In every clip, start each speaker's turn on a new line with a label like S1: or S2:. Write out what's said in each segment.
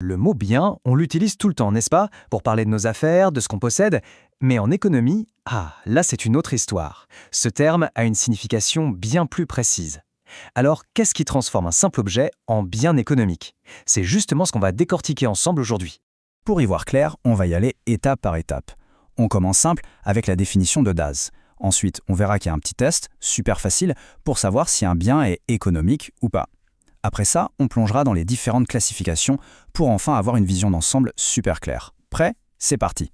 S1: Le mot bien, on l'utilise tout le temps, n'est-ce pas? Pour parler de nos affaires, de ce qu'on possède. Mais en économie, là c'est une autre histoire. Ce terme a une signification bien plus précise. Alors, qu'est-ce qui transforme un simple objet en bien économique? C'est justement ce qu'on va décortiquer ensemble aujourd'hui.
S2: Pour y voir clair, on va y aller étape par étape. On commence simple avec la définition de Daz. Ensuite, on verra qu'il y a un petit test, super facile, pour savoir si un bien est économique ou pas. Après ça, on plongera dans les différentes classifications pour enfin avoir une vision d'ensemble super claire. Prêt? C'est parti.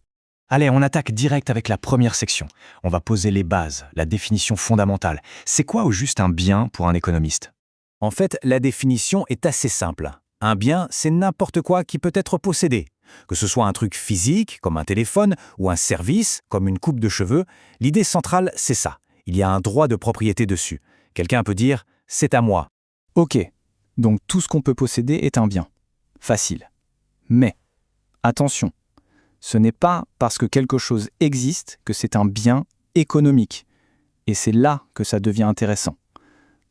S1: Allez, on attaque direct avec la première section. On va poser les bases, la définition fondamentale. C'est quoi au juste un bien pour un économiste?
S3: En fait, la définition est assez simple. Un bien, c'est n'importe quoi qui peut être possédé. Que ce soit un truc physique, comme un téléphone, ou un service, comme une coupe de cheveux, l'idée centrale, c'est ça. Il y a un droit de propriété dessus. Quelqu'un peut dire « c'est à moi ».
S2: Ok, donc tout ce qu'on peut posséder est un bien. Facile. Mais, attention, ce n'est pas parce que quelque chose existe que c'est un bien économique. Et c'est là que ça devient intéressant.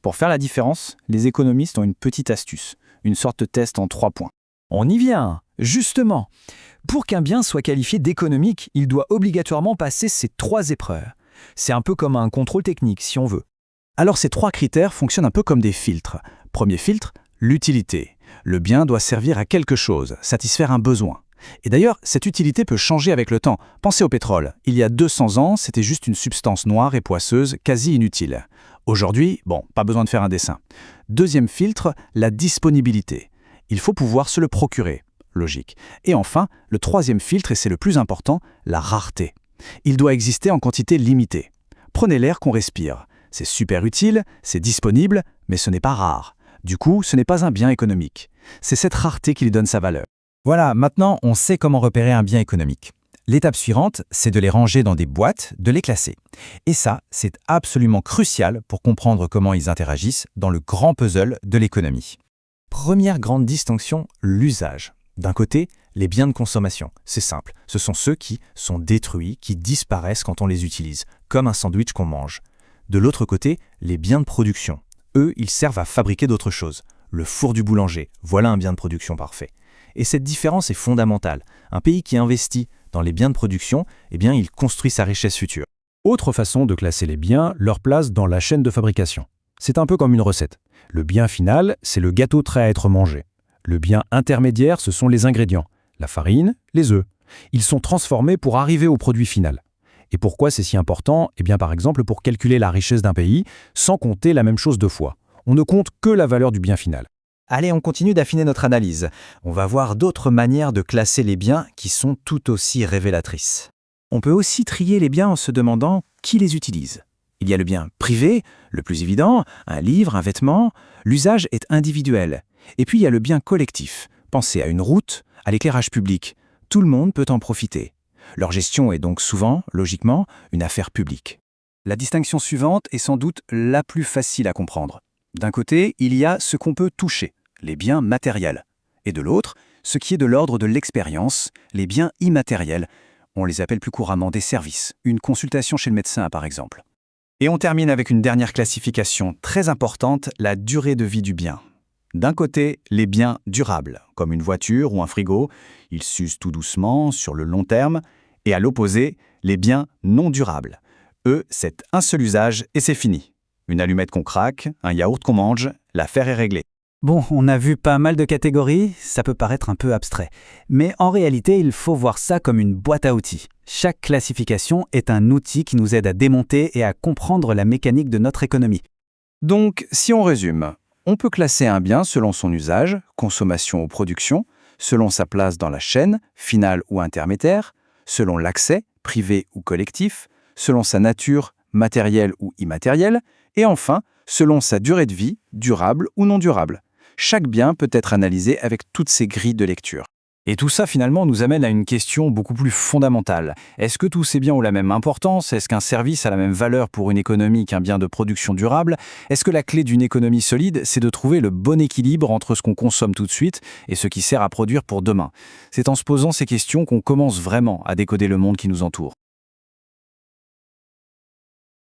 S2: Pour faire la différence, les économistes ont une petite astuce, une sorte de test en 3 points.
S1: On y vient, justement. Pour qu'un bien soit qualifié d'économique, il doit obligatoirement passer ces 3 épreuves. C'est un peu comme un contrôle technique, si on veut.
S2: Alors ces 3 critères fonctionnent un peu comme des filtres. Premier filtre, l'utilité. Le bien doit servir à quelque chose, satisfaire un besoin. Et d'ailleurs, cette utilité peut changer avec le temps. Pensez au pétrole. Il y a 200 ans, c'était juste une substance noire et poisseuse, quasi inutile. Aujourd'hui, pas besoin de faire un dessin. Deuxième filtre, la disponibilité. Il faut pouvoir se le procurer. Logique. Et enfin, le troisième filtre, et c'est le plus important, la rareté. Il doit exister en quantité limitée. Prenez l'air qu'on respire. C'est super utile, c'est disponible, mais ce n'est pas rare. Du coup, ce n'est pas un bien économique. C'est cette rareté qui lui donne sa valeur.
S3: Voilà, maintenant on sait comment repérer un bien économique. L'étape suivante, c'est de les ranger dans des boîtes, de les classer. Et ça, c'est absolument crucial pour comprendre comment ils interagissent dans le grand puzzle de l'économie. Première grande distinction, l'usage. D'un côté, les biens de consommation. C'est simple, ce sont ceux qui sont détruits, qui disparaissent quand on les utilise, comme un sandwich qu'on mange. De l'autre côté, les biens de production. Eux, ils servent à fabriquer d'autres choses. Le four du boulanger, voilà un bien de production parfait. Et cette différence est fondamentale. Un pays qui investit dans les biens de production, il construit sa richesse future.
S4: Autre façon de classer les biens, leur place dans la chaîne de fabrication. C'est un peu comme une recette. Le bien final, c'est le gâteau prêt à être mangé. Le bien intermédiaire, ce sont les ingrédients, la farine, les œufs. Ils sont transformés pour arriver au produit final. Et pourquoi c'est si important? Par exemple, pour calculer la richesse d'un pays, sans compter la même chose 2 fois. On ne compte que la valeur du bien final.
S3: Allez, on continue d'affiner notre analyse. On va voir d'autres manières de classer les biens qui sont tout aussi révélatrices. On peut aussi trier les biens en se demandant qui les utilise. Il y a le bien privé, le plus évident, un livre, un vêtement. L'usage est individuel. Et puis il y a le bien collectif. Pensez à une route, à l'éclairage public. Tout le monde peut en profiter. Leur gestion est donc souvent, logiquement, une affaire publique.
S2: La distinction suivante est sans doute la plus facile à comprendre. D'un côté, il y a ce qu'on peut toucher, les biens matériels. Et de l'autre, ce qui est de l'ordre de l'expérience, les biens immatériels. On les appelle plus couramment des services, une consultation chez le médecin par exemple. Et on termine avec une dernière classification très importante, la durée de vie du bien. D'un côté, les biens durables, comme une voiture ou un frigo, ils s'usent tout doucement, sur le long terme, et à l'opposé, les biens non durables. Eux, c'est un seul usage et c'est fini. Une allumette qu'on craque, un yaourt qu'on mange, l'affaire est réglée.
S5: Bon, on a vu pas mal de catégories, ça peut paraître un peu abstrait. Mais en réalité, il faut voir ça comme une boîte à outils. Chaque classification est un outil qui nous aide à démonter et à comprendre la mécanique de notre économie.
S2: Donc, si on résume, on peut classer un bien selon son usage, consommation ou production, selon sa place dans la chaîne, finale ou intermédiaire, selon l'accès, privé ou collectif, selon sa nature, matérielle ou immatérielle, et enfin, selon sa durée de vie, durable ou non durable. Chaque bien peut être analysé avec toutes ces grilles de lecture. Et tout ça, finalement, nous amène à une question beaucoup plus fondamentale. Est-ce que tous ces biens ont la même importance? Est-ce qu'un service a la même valeur pour une économie qu'un bien de production durable? Est-ce que la clé d'une économie solide, c'est de trouver le bon équilibre entre ce qu'on consomme tout de suite et ce qui sert à produire pour demain? C'est en se posant ces questions qu'on commence vraiment à décoder le monde qui nous entoure.